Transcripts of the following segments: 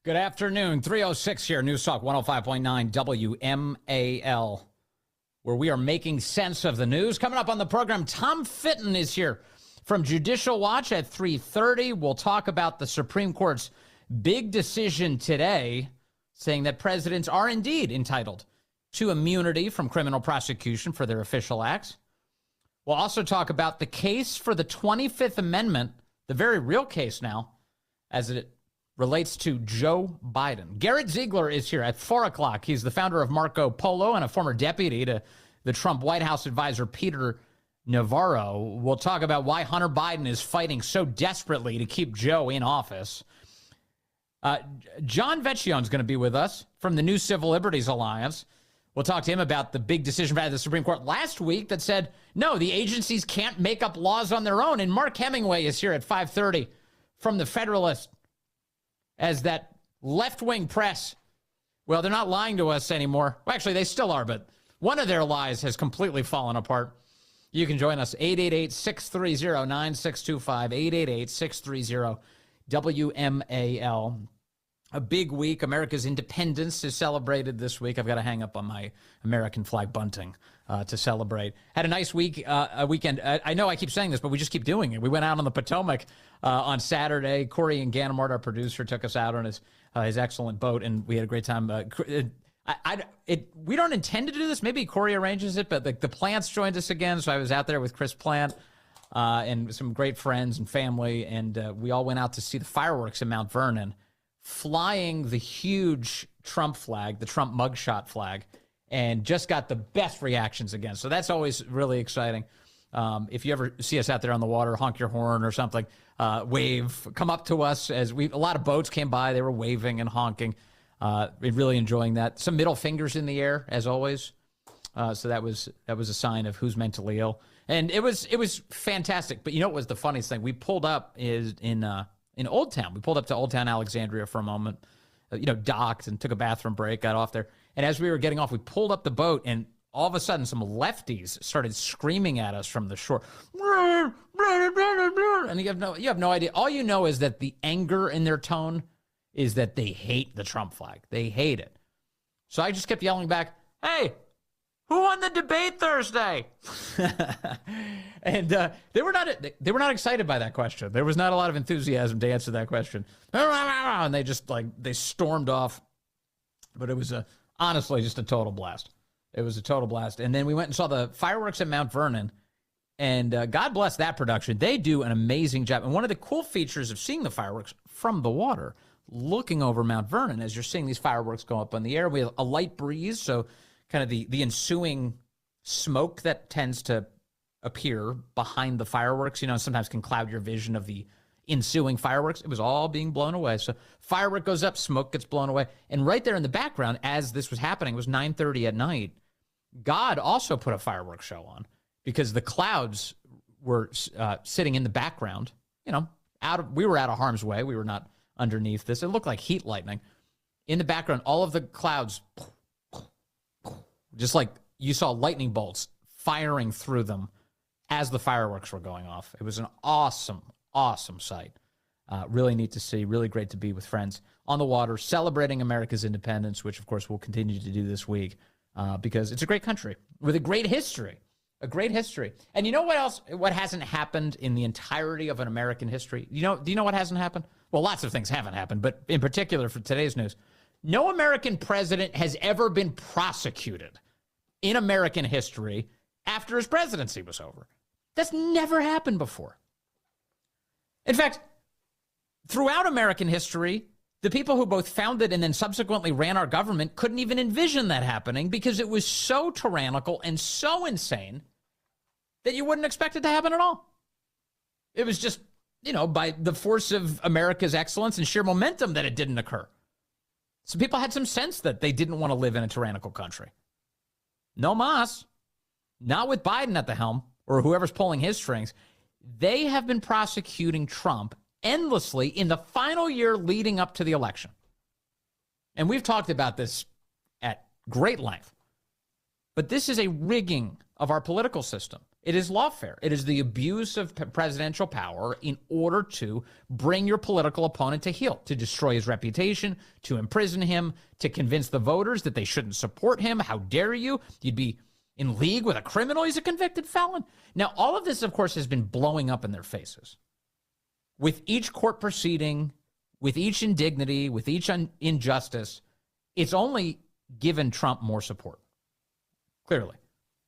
Good afternoon. 306 here, News Talk 105.9 WMAL, where we are making sense of the news. Coming up on the program, Tom Fitton is here from Judicial Watch at 3:30. We'll talk about the Supreme Court's big decision today, saying that presidents are indeed entitled to immunity from criminal prosecution for their official acts. We'll also talk about the case for the 25th Amendment, the very real case now, as it relates to Joe Biden. Garrett Ziegler is here at 4 o'clock. He's the founder of Marco Polo and a former deputy to the Trump White House advisor Peter Navarro. We'll talk about why Hunter Biden is fighting so desperately to keep Joe in office. John Vecchione is going to be with us from the New Civil Liberties Alliance. We'll talk to him about the big decision by the Supreme Court last week that said, no, the agencies can't make up laws on their own. And Mark Hemingway is here at 5:30 from the Federalist, as that left-wing press, well, they're not lying to us anymore. Well, actually, they still are, but one of their lies has completely fallen apart. You can join us, 888-630-9625, 888-630-WMAL. A big week. America's independence is celebrated this week. I've got to hang up on my American flag bunting to celebrate. Had a nice week, weekend. I know I keep saying this, but we just keep doing it. We went out on the Potomac on Saturday. Corey and Ganamart, our producer, took us out on his excellent boat, and we had a great time. We don't intend to do this. Maybe Corey arranges it, but the Plants joined us again, so I was out there with Chris Plant and some great friends and family, and we all went out to see the fireworks in Mount Vernon, flying the huge Trump flag, the Trump mugshot flag, and just got the best reactions again. So that's always really exciting. If you ever see us out there on the water, honk your horn or something, wave, come up to us. A lot of boats came by. They were waving and honking. Really enjoying that. Some middle fingers in the air, as always. So that was a sign of who's mentally ill. And it was fantastic. But you know what was the funniest thing? We pulled up in Old Town. We pulled up to Old Town Alexandria for a moment, docked and took a bathroom break, got off there. And as we were getting off, we pulled up the boat, and all of a sudden some lefties started screaming at us from the shore. And you have no idea. All you know is that the anger in their tone is that they hate the Trump flag. They hate it. So I just kept yelling back, hey, who won the debate Thursday? And they were not excited by that question. There was not a lot of enthusiasm to answer that question. And they just they stormed off. But it was honestly just a total blast. It was a total blast. And then we went and saw the fireworks at Mount Vernon. And God bless that production. They do an amazing job. And one of the cool features of seeing the fireworks from the water, looking over Mount Vernon as you're seeing these fireworks go up in the air, we have a light breeze, so kind of the ensuing smoke that tends to appear behind the fireworks, sometimes can cloud your vision of the ensuing fireworks. It was all being blown away. So firework goes up, smoke gets blown away. And right there in the background, as this was happening, it was 9:30 at night, God also put a fireworks show on because the clouds were sitting in the background. We were out of harm's way. We were not underneath this. It looked like heat lightning. In the background, all of the clouds, just like you saw lightning bolts firing through them as the fireworks were going off. It was an awesome, awesome sight. Really neat to see. Really great to be with friends on the water, celebrating America's independence, which, of course, we'll continue to do this week because it's a great country with a great history. A great history. And you know what else? What hasn't happened in the entirety of an American history? Do you know what hasn't happened? Well, lots of things haven't happened, but in particular for today's news, no American president has ever been prosecuted in American history after his presidency was over. That's never happened before. In fact, throughout American history, the people who both founded and then subsequently ran our government couldn't even envision that happening because it was so tyrannical and so insane that you wouldn't expect it to happen at all. It was just, by the force of America's excellence and sheer momentum that it didn't occur. So people had some sense that they didn't want to live in a tyrannical country. No mas. Not with Biden at the helm or whoever's pulling his strings. They have been prosecuting Trump endlessly in the final year leading up to the election. And we've talked about this at great length. But this is a rigging of our political system. It is lawfare. It is the abuse of presidential power in order to bring your political opponent to heel, to destroy his reputation, to imprison him, to convince the voters that they shouldn't support him. How dare you? You'd be in league with a criminal. He's a convicted felon. Now, all of this, of course, has been blowing up in their faces. With each court proceeding, with each indignity, with each injustice, it's only given Trump more support. Clearly.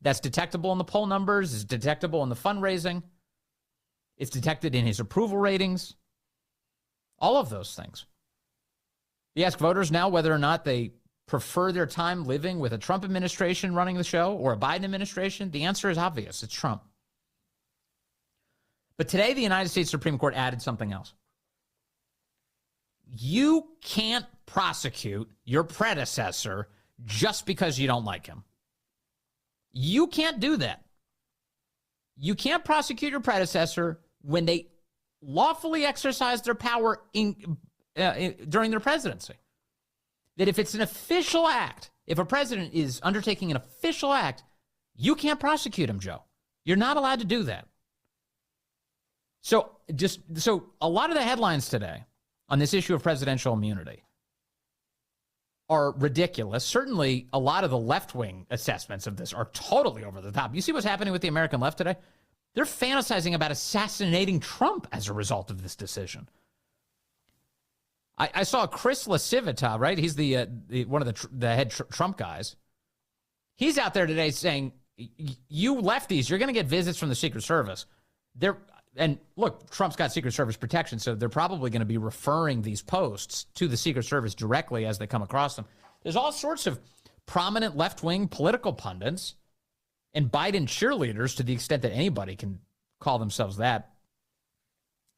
That's detectable in the poll numbers. It's detectable in the fundraising. It's detected in his approval ratings. All of those things. You ask voters now whether or not they prefer their time living with a Trump administration running the show or a Biden administration. The answer is obvious. It's Trump. But today, the United States Supreme Court added something else. You can't prosecute your predecessor just because you don't like him. You can't do that. You can't prosecute your predecessor when they lawfully exercise their power during their presidency. That if it's an official act, if a president is undertaking an official act, you can't prosecute him, Joe. You're not allowed to do that. So a lot of the headlines today on this issue of presidential immunity are ridiculous. Certainly, a lot of the left-wing assessments of this are totally over the top. You see what's happening with the American left today? They're fantasizing about assassinating Trump as a result of this decision. I saw Chris LaCivita, right? He's the one of the head Trump guys. He's out there today saying, you lefties, you're going to get visits from the Secret Service. And look, Trump's got Secret Service protection, so they're probably going to be referring these posts to the Secret Service directly as they come across them. There's all sorts of prominent left-wing political pundits and Biden cheerleaders, to the extent that anybody can call themselves that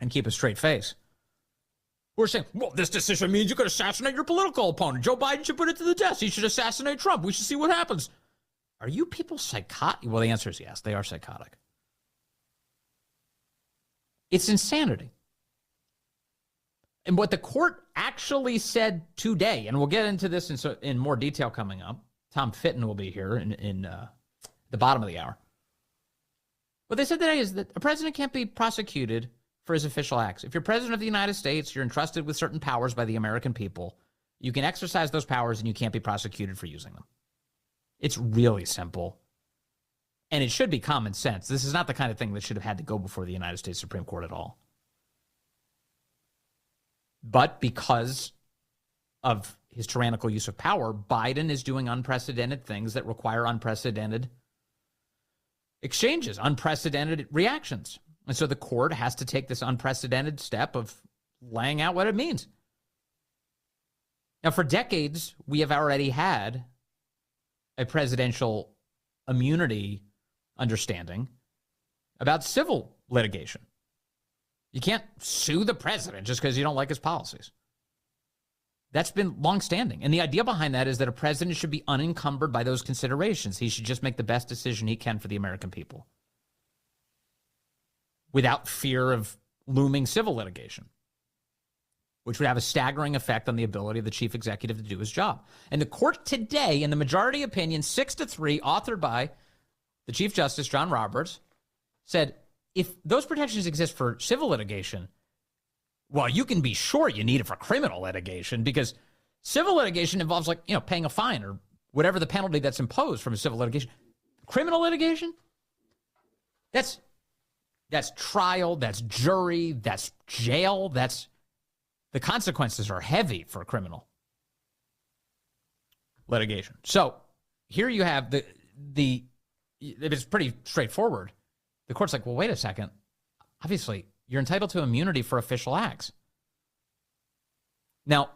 and keep a straight face. We're saying, well, this decision means you could assassinate your political opponent. Joe Biden should put it to the test. He should assassinate Trump. We should see what happens. Are you people psychotic? Well, the answer is yes. They are psychotic. It's insanity. And what the court actually said today, and we'll get into this in more detail coming up. Tom Fitton will be here in the bottom of the hour. What they said today is that a president can't be prosecuted for his official acts. If you're president of the United States, you're entrusted with certain powers by the American people. You can exercise those powers and you can't be prosecuted for using them. It's really simple. And it should be common sense. This is not the kind of thing that should have had to go before the United States Supreme Court at all. But because of his tyrannical use of power, Biden is doing unprecedented things that require unprecedented exchanges, unprecedented reactions. And so the court has to take this unprecedented step of laying out what it means. Now, for decades, we have already had a presidential immunity understanding about civil litigation. You can't sue the president just because you don't like his policies. That's been longstanding. And the idea behind that is that a president should be unencumbered by those considerations. He should just make the best decision he can for the American people without fear of looming civil litigation, which would have a staggering effect on the ability of the chief executive to do his job. And the court today, in the majority opinion, 6-3, authored by the Chief Justice, John Roberts, said, if those protections exist for civil litigation, well, you can be sure you need it for criminal litigation, because civil litigation involves, paying a fine or whatever the penalty that's imposed from a civil litigation. Criminal litigation, that's trial, that's jury, that's jail, the consequences are heavy for criminal litigation. So here you have it's pretty straightforward. The court's like, well, wait a second. Obviously, you're entitled to immunity for official acts. Now,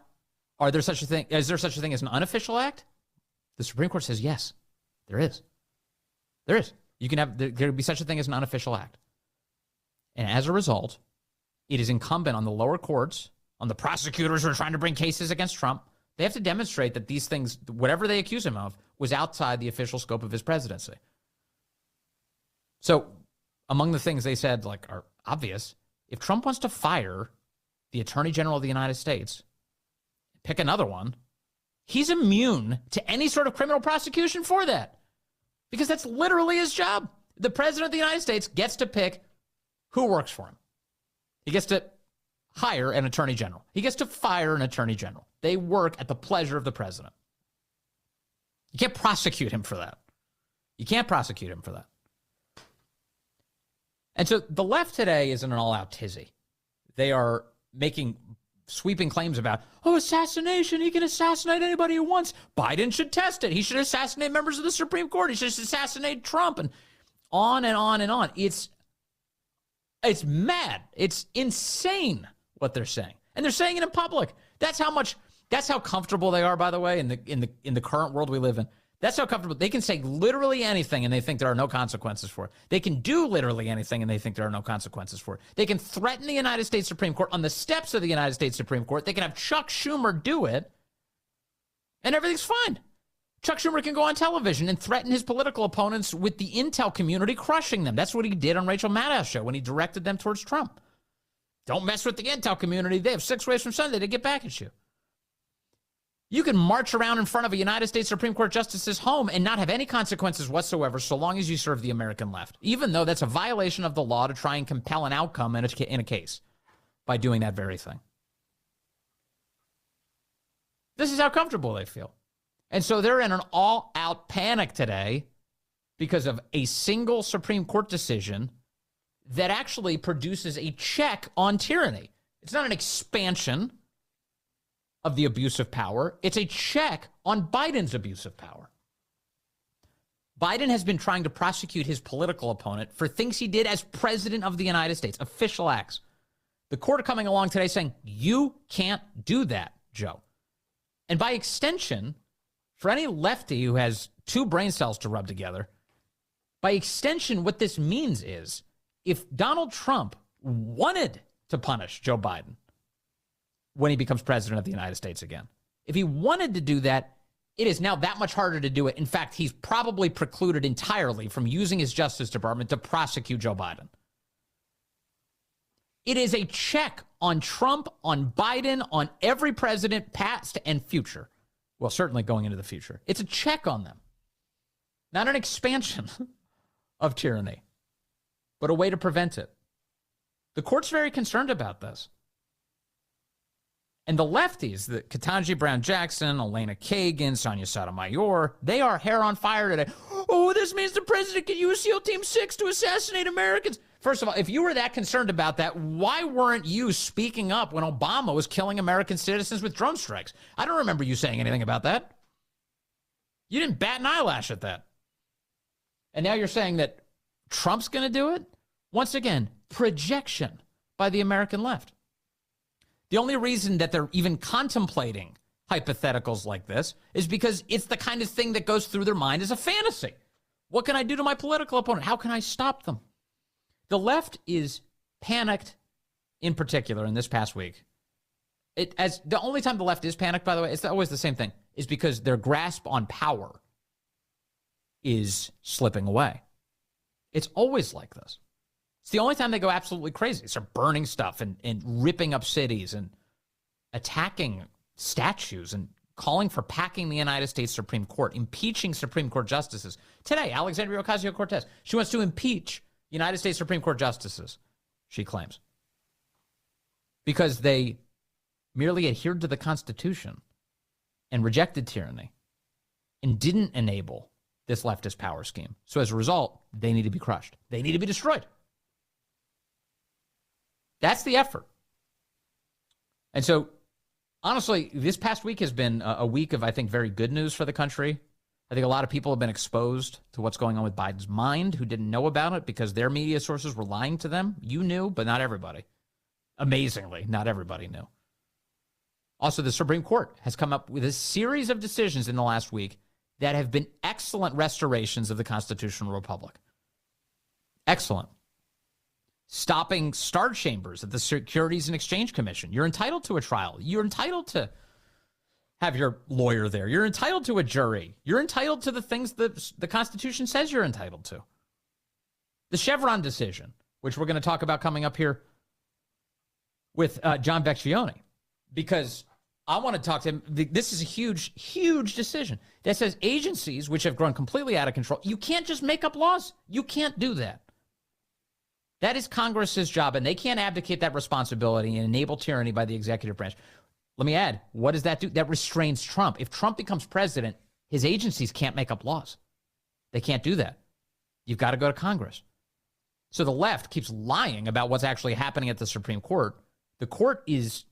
is there such a thing as an unofficial act? The Supreme Court says yes, there is. There is. There would be such a thing as an unofficial act. And as a result, it is incumbent on the lower courts, on the prosecutors who are trying to bring cases against Trump, they have to demonstrate that these things, whatever they accuse him of, was outside the official scope of his presidency. So among the things they said, are obvious, if Trump wants to fire the Attorney General of the United States, pick another one, he's immune to any sort of criminal prosecution for that, because that's literally his job. The president of the United States gets to pick who works for him. He gets to hire an attorney general. He gets to fire an attorney general. They work at the pleasure of the president. You can't prosecute him for that. You can't prosecute him for that. And so the left today is in an all-out tizzy. They are making sweeping claims about, assassination. He can assassinate anybody he wants. Biden should test it. He should assassinate members of the Supreme Court. He should assassinate Trump, and on and on and on. It's mad. It's insane what they're saying. And they're saying it in public. That's how comfortable they are, by the way, in the current world we live in. That's how comfortable. They can say literally anything and they think there are no consequences for it. They can do literally anything and they think there are no consequences for it. They can threaten the United States Supreme Court on the steps of the United States Supreme Court. They can have Chuck Schumer do it and everything's fine. Chuck Schumer can go on television and threaten his political opponents with the intel community crushing them. That's what he did on Rachel Maddow's show when he directed them towards Trump. Don't mess with the intel community. They have 6 ways from Sunday to get back at you. You can march around in front of a United States Supreme Court justice's home and not have any consequences whatsoever so long as you serve the American left, even though that's a violation of the law to try and compel an outcome in a case by doing that very thing. This is how comfortable they feel. And so they're in an all-out panic today because of a single Supreme Court decision that actually produces a check on tyranny. It's not an expansion of the abuse of power. It's a check on Biden's abuse of power. Biden has been trying to prosecute his political opponent for things he did as president of the United States, official acts. The court are coming along today saying, you can't do that, Joe. And by extension, for any lefty who has 2 brain cells to rub together, by extension, what this means is if Donald Trump wanted to punish Joe Biden when he becomes president of the United States again, if he wanted to do that, it is now that much harder to do it. In fact, he's probably precluded entirely from using his Justice Department to prosecute Joe Biden. It is a check on Trump, on Biden, on every president, past and future. Well, certainly going into the future. It's a check on them. Not an expansion of tyranny, but a way to prevent it. The court's very concerned about this. And the lefties, the Ketanji Brown Jackson, Elena Kagan, Sonia Sotomayor, they are hair on fire today. This means the president can use SEAL Team 6 to assassinate Americans. First of all, if you were that concerned about that, why weren't you speaking up when Obama was killing American citizens with drone strikes? I don't remember you saying anything about that. You didn't bat an eyelash at that. And now you're saying that Trump's going to do it? Once again, projection by the American left. The only reason that they're even contemplating hypotheticals like this is because it's the kind of thing that goes through their mind as a fantasy. What can I do to my political opponent? How can I stop them? The left is panicked in particular in this past week. As the only time the left is panicked, by the way, it's always the same thing, is because their grasp on power is slipping away. It's always like this. It's the only time they go absolutely crazy. They start burning stuff and ripping up cities and attacking statues and calling for packing the United States Supreme Court, impeaching Supreme Court justices. Today, Alexandria Ocasio-Cortez, she wants to impeach United States Supreme Court justices, she claims, because they merely adhered to the Constitution and rejected tyranny and didn't enable this leftist power scheme. So as a result, they need to be crushed. They need to be destroyed. That's the effort. And so, honestly, this past week has been a week of, I think, very good news for the country. I think a lot of people have been exposed to what's going on with Biden's mind who didn't know about it because their media sources were lying to them. You knew, but not everybody. Amazingly, not everybody knew. Also, the Supreme Court has come up with a series of decisions in the last week that have been excellent restorations of the constitutional republic. Excellent. Stopping star chambers at the Securities and Exchange Commission. You're entitled to a trial. You're entitled to have your lawyer there. You're entitled to a jury. You're entitled to the things that the Constitution says you're entitled to. The Chevron decision, which we're going to talk about coming up here with John Vecchione, because I want to talk to him. This is a huge, huge decision that says agencies which have grown completely out of control, you can't just make up laws. You can't do that. That is Congress's job, and they can't abdicate that responsibility and enable tyranny by the executive branch. Let me add, what does that do? That restrains Trump. If Trump becomes president, his agencies can't make up laws. They can't do that. You've got to go to Congress. So the left keeps lying about what's actually happening at the Supreme Court. The court is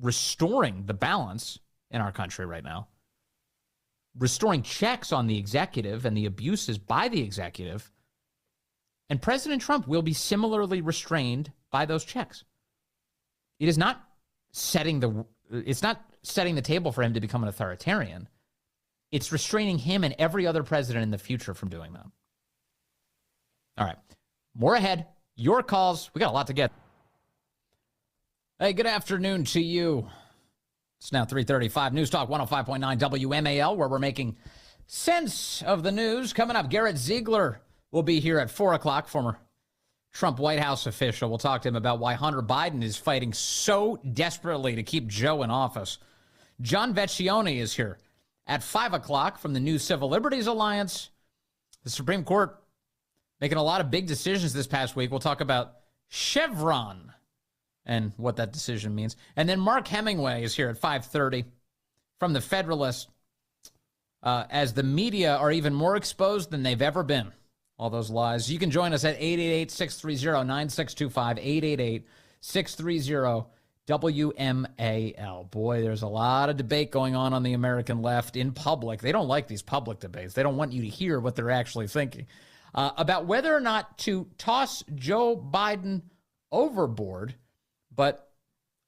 restoring the balance in our country right now, restoring checks on the executive and the abuses by the executive, and President Trump will be similarly restrained by those checks. It is not setting the table for him to become an authoritarian. It's restraining him and every other president in the future from doing that. All right, more ahead. Your calls. We got a lot to get. Hey, good afternoon to you. It's now 3:35. News Talk 105.9 WMAL, where we're making sense of the news. Coming up, Garrett Ziegler will be here at 4 o'clock, former Trump White House official. We'll talk to him about why Hunter Biden is fighting so desperately to keep Joe in office. John Vecchione is here at 5 o'clock from the New Civil Liberties Alliance. The Supreme Court making a lot of big decisions this past week. We'll talk about Chevron and what that decision means. And then Mark Hemingway is here at 5:30 from the Federalist, as the media are even more exposed than they've ever been. All those lies. You can join us at 888-630-9625, 888-630-WMAL. Boy, there's a lot of debate going on the American left in public. They don't like these public debates. They don't want you to hear what they're actually thinking about whether or not to toss Joe Biden overboard. But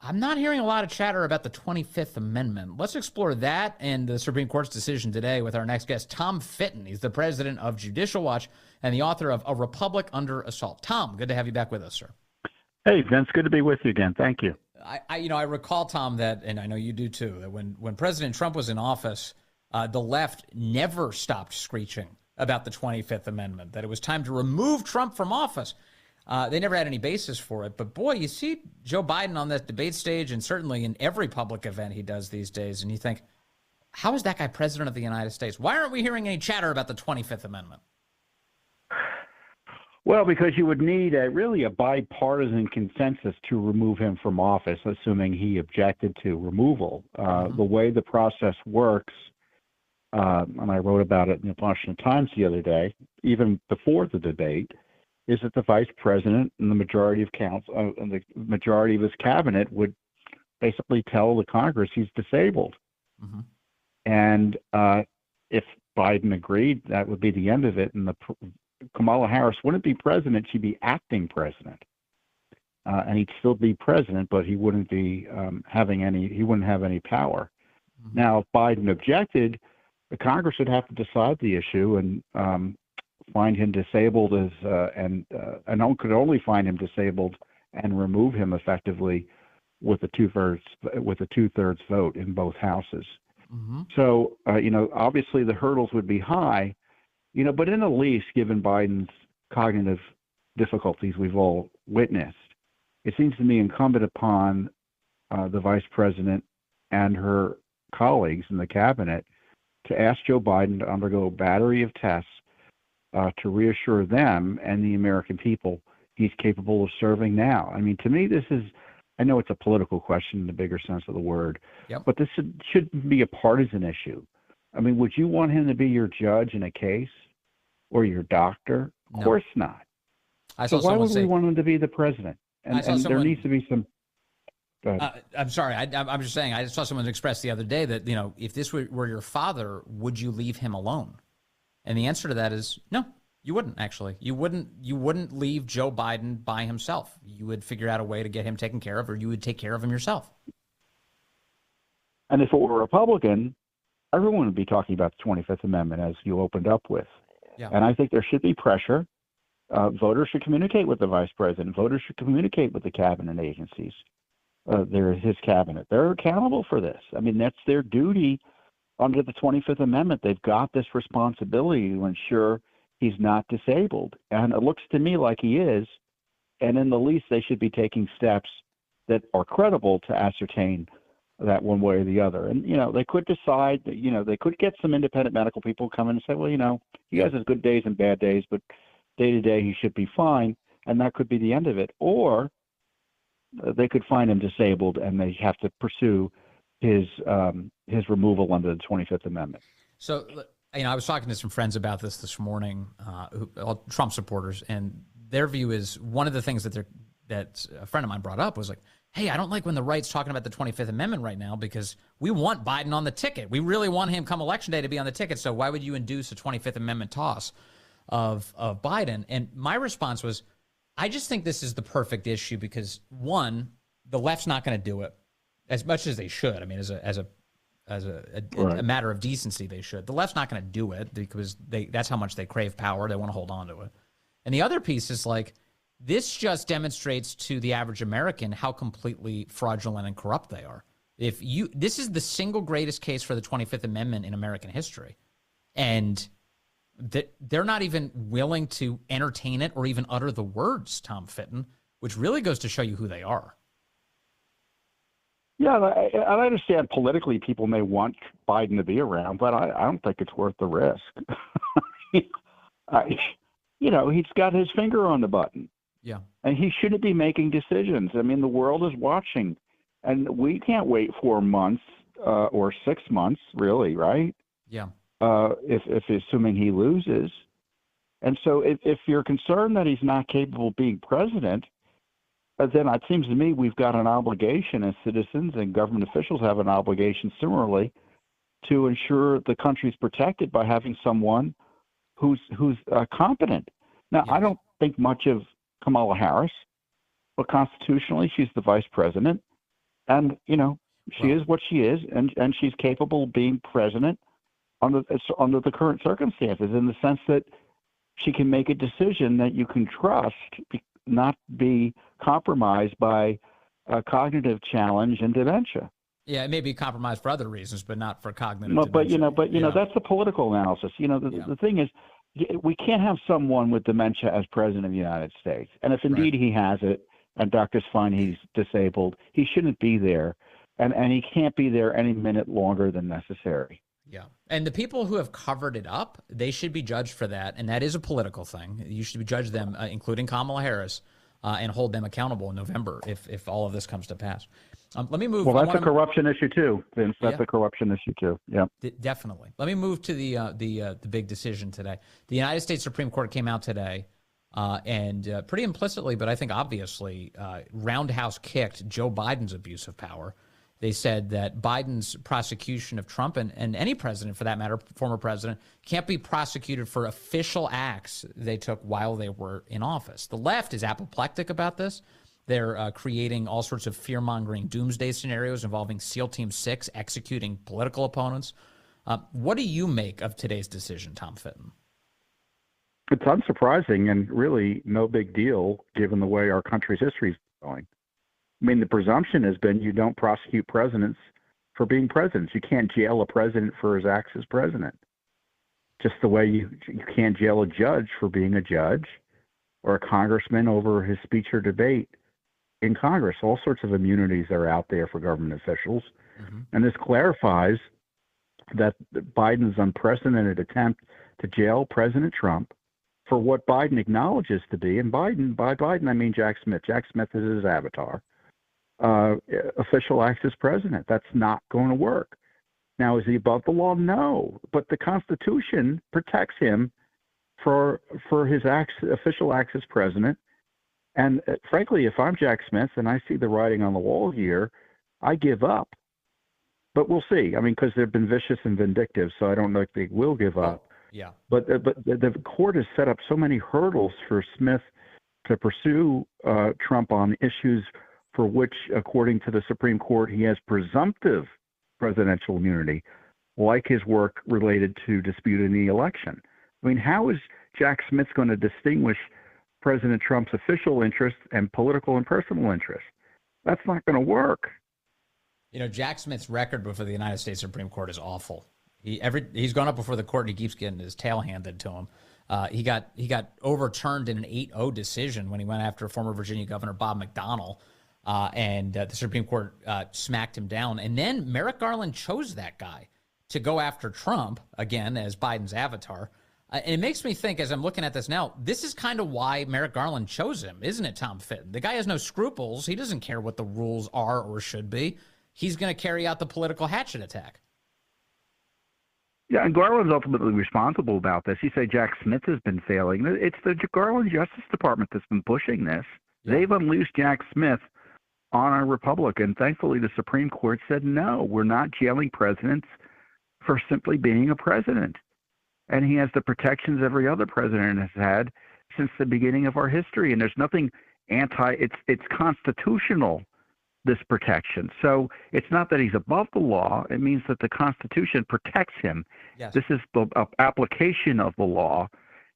I'm not hearing a lot of chatter about the 25th Amendment. Let's explore that and the Supreme Court's decision today with our next guest, Tom Fitton. He's the president of Judicial Watch and the author of A Republic Under Assault. Tom, good to have you back with us, sir. Hey, Vince, good to be with you again. Thank you. I recall, Tom, that, and I know you do too, that when President Trump was in office, the left never stopped screeching about the 25th Amendment, that it was time to remove Trump from office. They never had any basis for it. But, boy, you see Joe Biden on that debate stage and certainly in every public event he does these days, and you think, how is that guy president of the United States? Why aren't we hearing any chatter about the 25th Amendment? Well, because you would need really a bipartisan consensus to remove him from office, assuming he objected to removal. The way the process works, and I wrote about it in the Washington Times the other day, even before the debate, is that the vice president and the majority of council and the majority of his cabinet would basically tell the Congress he's disabled. And if Biden agreed, that would be the end of it. And Kamala Harris wouldn't be president; she'd be acting president, and he'd still be president, but he wouldn't be He wouldn't have any power. Now, if Biden objected, the Congress would have to decide the issue and find him disabled and could only find him disabled and remove him effectively with a two-thirds vote in both houses. So obviously the hurdles would be high, but in the least, given Biden's cognitive difficulties we've all witnessed, it seems to me incumbent upon the vice president and her colleagues in the cabinet to ask Joe Biden to undergo a battery of tests to reassure them and the American people he's capable of serving now. I mean, to me, I know it's a political question in the bigger sense of the word, but this shouldn't be a partisan issue. I mean, would you want him to be your judge in a case or your doctor? Of course not. So why would we want him to be the president? And there needs to be some... I'm sorry. I'm just saying, I saw someone express the other day that, if this were your father, would you leave him alone? And the answer to that is no, you wouldn't, actually. You wouldn't leave Joe Biden by himself. You would figure out a way to get him taken care of, or you would take care of him yourself. And if it were a Republican, everyone would be talking about the 25th Amendment, as you opened up with. And I think there should be pressure. Voters should communicate with the vice president. Voters should communicate with the cabinet agencies. His cabinet. They're accountable for this. I mean, that's their duty. Under the 25th Amendment, they've got this responsibility to ensure he's not disabled. And it looks to me like he is. And in the least, they should be taking steps that are credible to ascertain that one way or the other. And, they could decide that, they could get some independent medical people come in and say, well, he has his good days and bad days, but day to day he should be fine. And that could be the end of it. Or they could find him disabled and they have to pursue his removal under the 25th Amendment. So, I was talking to some friends about this morning, all Trump supporters, and their view is one of the things that a friend of mine brought up was like, hey, I don't like when the right's talking about the 25th Amendment right now because we want Biden on the ticket. We really want him come election day to be on the ticket. So why would you induce a 25th Amendment toss of Biden? And my response was, I just think this is the perfect issue because, one, the left's not going to do it as much as they should. I mean, as a matter of decency, they should. The left's not going to do it because that's how much they crave power. They want to hold on to it. And the other piece is like, this just demonstrates to the average American how completely fraudulent and corrupt they are. This is the single greatest case for the 25th Amendment in American history. And they're not even willing to entertain it or even utter the words, Tom Fitton, which really goes to show you who they are. Yeah, I understand politically people may want Biden to be around, but I don't think it's worth the risk. He's got his finger on the button. Yeah. And he shouldn't be making decisions. I mean, the world is watching, and we can't wait 4 months or 6 months, really, right? Yeah. If assuming he loses. And so if you're concerned that he's not capable of being president, then it seems to me we've got an obligation as citizens, and government officials have an obligation similarly, to ensure the country's protected by having someone who's competent. Now, Yes. I don't think much of Kamala Harris, but constitutionally she's the vice president, and she is what she is, and she's capable of being president under the current circumstances, in the sense that she can make a decision that you can trust, not be compromised by a cognitive challenge and dementia. Yeah, it may be compromised for other reasons, but not for cognitive dementia. But that's the political analysis. The thing is, we can't have someone with dementia as president of the United States. And if indeed he has it, and doctors find he's disabled, he shouldn't be there, and he can't be there any minute longer than necessary. Yeah. And the people who have covered it up, they should be judged for that. And that is a political thing. You should judge them, including Kamala Harris, and hold them accountable in November if all of this comes to pass. Let me move. Well, that's a corruption issue too, Vince. That's a corruption issue too. Yeah, definitely. Let me move to the big decision today. The United States Supreme Court came out today and pretty implicitly, but I think obviously, roundhouse kicked Joe Biden's abuse of power. They said that Biden's prosecution of Trump and any president, for that matter, former president, can't be prosecuted for official acts they took while they were in office. The left is apoplectic about this. They're creating all sorts of fear-mongering doomsday scenarios involving SEAL Team 6 executing political opponents. What do you make of today's decision, Tom Fitton? It's unsurprising and really no big deal given the way our country's history is going. I mean, the presumption has been you don't prosecute presidents for being presidents. You can't jail a president for his acts as president. Just the way you can't jail a judge for being a judge, or a congressman over his speech or debate in Congress. All sorts of immunities are out there for government officials. Mm-hmm. And this clarifies that Biden's unprecedented attempt to jail President Trump for what Biden acknowledges to be, and by Biden I mean Jack Smith. Jack Smith is his avatar. Official acts as president. That's not going to work. Now, is he above the law? No, but the Constitution protects him for his official acts as president. And frankly, if I'm Jack Smith and I see the writing on the wall here, I give up. But we'll see. I mean, because they've been vicious and vindictive, so I don't know if they will give up. Yeah. But the court has set up so many hurdles for Smith to pursue Trump on issues for which, according to the Supreme Court, he has presumptive presidential immunity, like his work related to disputing the election. I mean, how is Jack Smith going to distinguish President Trump's official interests and political and personal interests? That's not going to work. Jack Smith's record before the United States Supreme Court is awful. He's gone up before the court and he keeps getting his tail handed to him. He got overturned in an 8-0 decision when he went after former Virginia Governor Bob McDonnell. and the Supreme Court smacked him down. And then Merrick Garland chose that guy to go after Trump, again, as Biden's avatar. And it makes me think, as I'm looking at this now, this is kind of why Merrick Garland chose him, isn't it, Tom Fitton? The guy has no scruples. He doesn't care what the rules are or should be. He's going to carry out the political hatchet attack. Yeah, and Garland's ultimately responsible about this. You say Jack Smith has been failing. It's the Garland Justice Department that's been pushing this. Yeah. They've unleashed Jack Smith on our republic, and thankfully the Supreme Court said, no, we're not jailing presidents for simply being a president. And he has the protections every other president has had since the beginning of our history. And there's nothing it's constitutional, this protection. So it's not that he's above the law. It means that the Constitution protects him. Yes. This is the application of the law.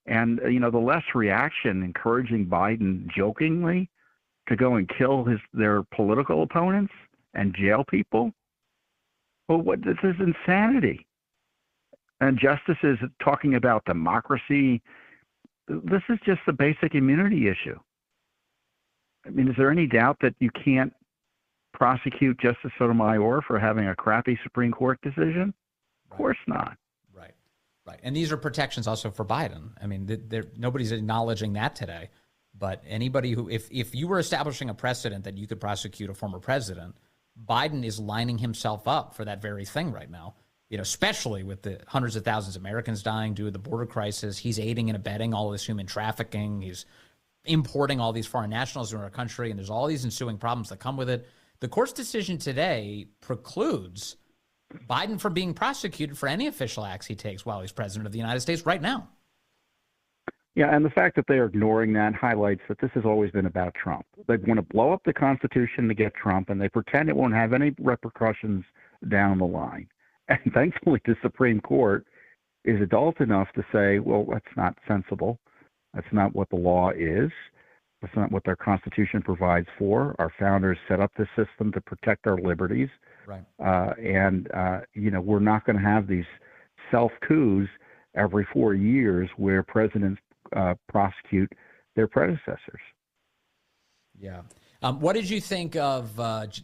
And, the less reaction encouraging Biden jokingly to go and kill their political opponents and jail people. Well, this is insanity. And justices talking about democracy, this is just a basic immunity issue. I mean, is there any doubt that you can't prosecute Justice Sotomayor for having a crappy Supreme Court decision? Of course not. Right. And these are protections also for Biden. I mean, nobody's acknowledging that today. But anybody who, if you were establishing a precedent that you could prosecute a former president, Biden is lining himself up for that very thing right now. Especially with the hundreds of thousands of Americans dying due to the border crisis. He's aiding and abetting all this human trafficking. He's importing all these foreign nationals into our country, and there's all these ensuing problems that come with it. The court's decision today precludes Biden from being prosecuted for any official acts he takes while he's president of the United States right now. Yeah, and the fact that they're ignoring that highlights that this has always been about Trump. They want to blow up the Constitution to get Trump, and they pretend it won't have any repercussions down the line. And thankfully, the Supreme Court is adult enough to say, well, that's not sensible. That's not what the law is. That's not what their Constitution provides for. Our founders set up this system to protect our liberties. Right. We're not going to have these self-coups every 4 years where presidents prosecute their predecessors. Yeah. What did you think of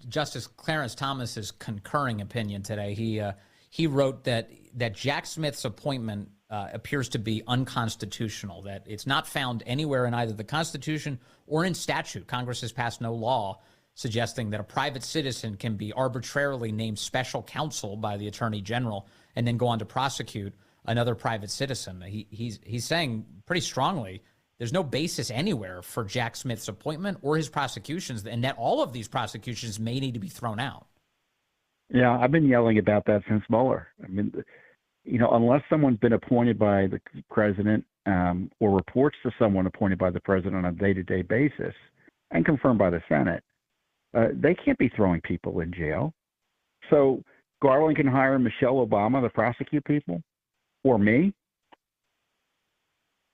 Justice Clarence Thomas's concurring opinion today? He wrote that Jack Smith's appointment appears to be unconstitutional, that it's not found anywhere in either the Constitution or in statute. Congress has passed no law suggesting that a private citizen can be arbitrarily named special counsel by the Attorney General and then go on to prosecute another private citizen. He's saying pretty strongly there's no basis anywhere for Jack Smith's appointment or his prosecutions, and that all of these prosecutions may need to be thrown out. Yeah, I've been yelling about that since Mueller. I mean, unless someone's been appointed by the president or reports to someone appointed by the president on a day-to-day basis and confirmed by the Senate, they can't be throwing people in jail. So Garland can hire Michelle Obama to prosecute people, or me,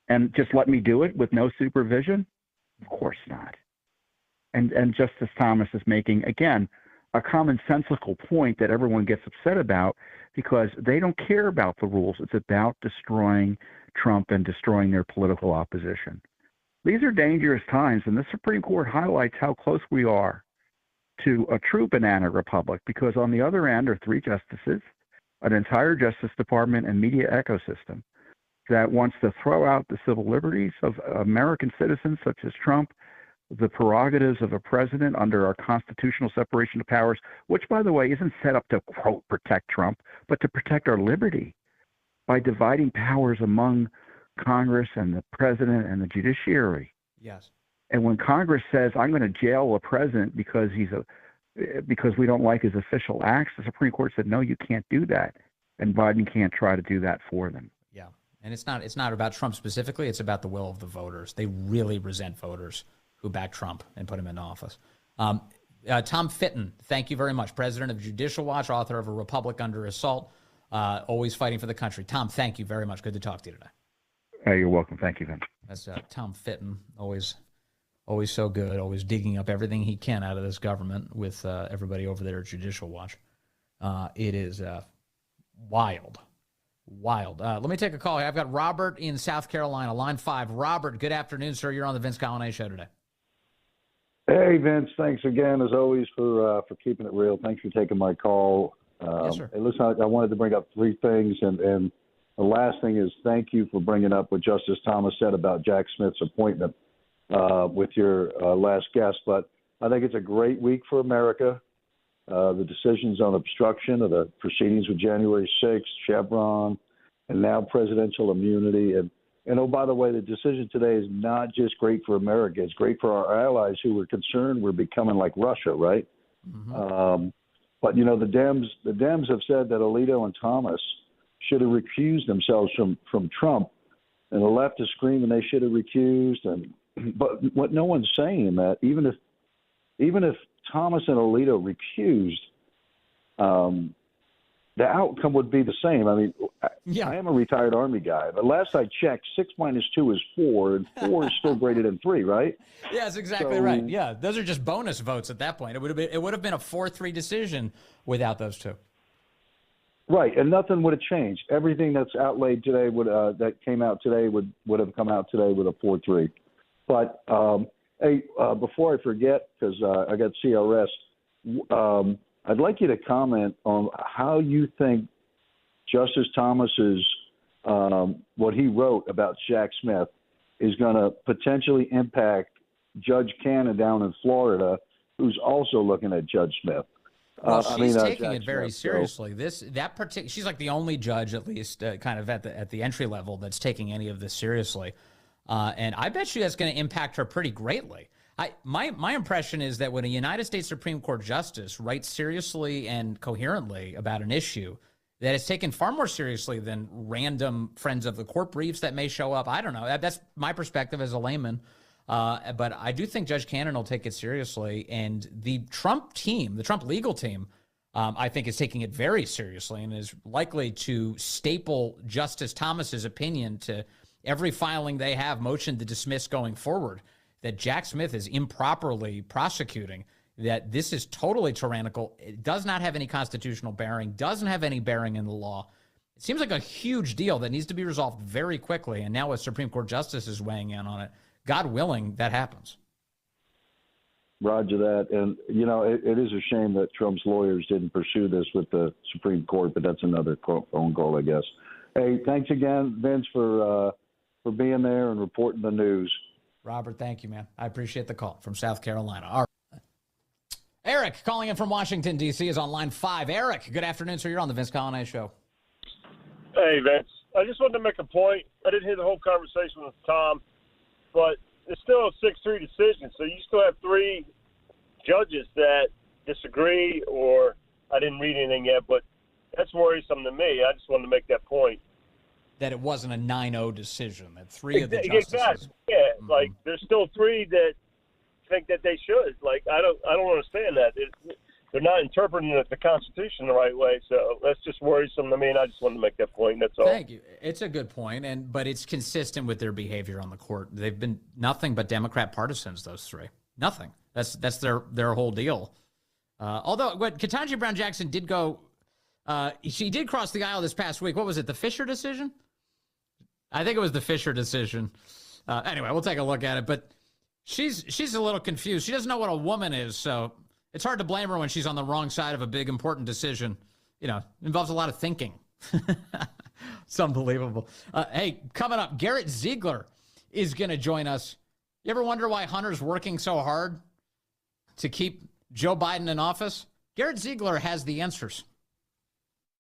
and just let me do it with no supervision? Of course not. And Justice Thomas is making, again, a commonsensical point that everyone gets upset about because they don't care about the rules. It's about destroying Trump and destroying their political opposition. These are dangerous times, and the Supreme Court highlights how close we are to a true banana republic, because on the other end are three justices, an entire Justice Department and media ecosystem that wants to throw out the civil liberties of American citizens such as Trump, the prerogatives of a president under our constitutional separation of powers, which, by the way, isn't set up to, quote, protect Trump, but to protect our liberty by dividing powers among Congress and the president and the judiciary. Yes. And when Congress says, I'm going to jail a president because because we don't like his official acts, the Supreme Court said, no, you can't do that. And Biden can't try to do that for them. Yeah. And it's not about Trump specifically. It's about the will of the voters. They really resent voters who back Trump and put him into office. Tom Fitton, thank you very much. President of Judicial Watch, author of A Republic Under Assault, always fighting for the country. Tom, thank you very much. Good to talk to you today. You're welcome. Thank you, Vince. That's Tom Fitton, always so good, always digging up everything he can out of this government with everybody over there at Judicial Watch. It is wild. Let me take a call here. I've got Robert in South Carolina, line 5. Robert, good afternoon, sir. You're on the Vince Coglianese Show today. Hey, Vince. Thanks again, as always, for keeping it real. Thanks for taking my call. Yes, sir. Hey, listen, I wanted to bring up three things, and the last thing is thank you for bringing up what Justice Thomas said about Jack Smith's appointment with your last guest. But I think it's a great week for America. The decisions on obstruction of the proceedings with January 6th, Chevron, and now presidential immunity. And oh, by the way, the decision today is not just great for America. It's great for our allies who were concerned we're becoming like Russia, right? Mm-hmm. But, you know, the Dems have said that Alito and Thomas should have recused themselves from Trump. And the left is screaming they should have recused. But what no one's saying that even if Thomas and Alito recused, the outcome would be the same. I mean, I am a retired Army guy. But last I checked, 6 minus 2 is 4, and 4 is still greater than 3, right? Yeah, that's exactly right. Yeah, those are just bonus votes at that point. It would have been a 4-3 decision without those two. Right, and nothing would have changed. Everything that's outlaid today that came out today would have come out today with a 4-3. But hey, before I forget, because I got CRS. I'd like you to comment on how you think Justice Thomas's what he wrote about Jack Smith is going to potentially impact Judge Cannon down in Florida, who's also looking at Judge Smith. Well, she's taking Jack it very Smith, seriously. She's like the only judge, at least, kind of at the entry level, that's taking any of this seriously, and I bet you that's going to impact her pretty greatly. My impression is that when a United States Supreme Court justice writes seriously and coherently about an issue, that it's taken far more seriously than random friends of the court briefs that may show up. I don't know. That's my perspective as a layman. But I do think Judge Cannon will take it seriously. And the Trump team, the Trump legal team, I think is taking it very seriously and is likely to staple Justice Thomas's opinion to every filing they have motion to dismiss going forward. That Jack Smith is improperly prosecuting, that this is totally tyrannical. It does not have any constitutional bearing, doesn't have any bearing in the law. It seems like a huge deal that needs to be resolved very quickly. And now a Supreme Court justice is weighing in on it. God willing, that happens. Roger that. And, you know, it is a shame that Trump's lawyers didn't pursue this with the Supreme Court, but that's another phone call, I guess. Hey, thanks again, Vince, for being there and reporting the news. Robert, thank you, man. I appreciate the call from South Carolina. All right. Eric, calling in from Washington, D.C., is on line 5. Eric, good afternoon, sir. You're on the Vince Coglianese Show. Hey, Vince. I just wanted to make a point. I didn't hear the whole conversation with Tom, but it's still a 6-3 decision, so you still have 3 judges that disagree, or I didn't read anything yet, but that's worrisome to me. I just wanted to make that point. That it wasn't a 9-0 decision, that 3 of the justices. Exactly. Yeah, like there's still 3 that think that they should. Like I don't understand that. They're not interpreting the Constitution the right way, so that's just worrisome to me, and I just wanted to make that point. That's all. Thank you. It's a good point, but it's consistent with their behavior on the court. They've been nothing but Democrat partisans, those 3. Nothing. That's their whole deal. Although what Ketanji Brown Jackson did go, she did cross the aisle this past week. What was it, the Fisher decision? I think it was the Fisher decision. Anyway, we'll take a look at it. But she's a little confused. She doesn't know what a woman is, so it's hard to blame her when she's on the wrong side of a big, important decision. You know, involves a lot of thinking. It's unbelievable. Hey, coming up, Garrett Ziegler is going to join us. You ever wonder why Hunter's working so hard to keep Joe Biden in office? Garrett Ziegler has the answers.